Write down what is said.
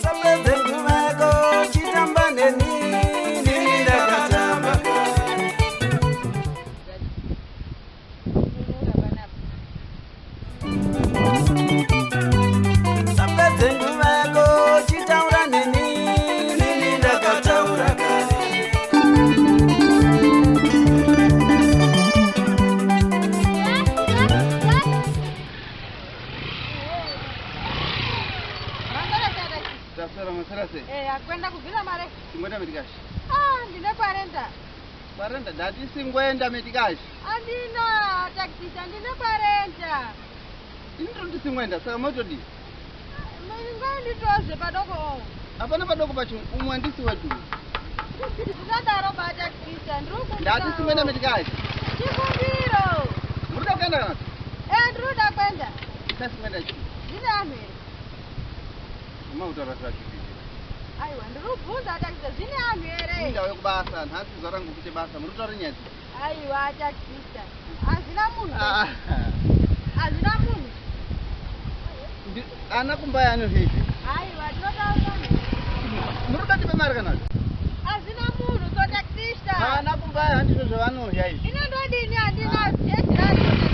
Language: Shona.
Sapedze nguvako chitamba neni nini ndakatamba Sapedze nguvako chitaura neni nini ndakataura Akwenda kubvira mare. Singoenda medikashi. Ndine parenta. Parenta ndati singoenda medikashi. Andina taxi, ndine parenta. Ndinoti singoenda saka motodi. Nganditozve padoko. Hapana padoko pacho umwe ndisi wetu. Ndadaro bataxi, ndiri ndati singoenda medikashi. Chikumbiro. Murida kuenda kana? Ndiri kuenda. Singoenda chi. Ndine amhere. Mautaura zvacho. Aiwa, ndinobvunza taxi, zvine anhu here? Ndauya kubasa, nhasi zuva rangu kuite basa. Muri kutaura nyadzi? Aiwa, taxi. Hazvina munhu. Hazvina munhu. Ana kumbaya anohevi. Aiwa, ndinotaura. Muri kuda tipe mari kana? Hazvina munhu, so taxi. Ana kumbaya handizvo zvavanohya izvi. Inondodini handina zvezvirati.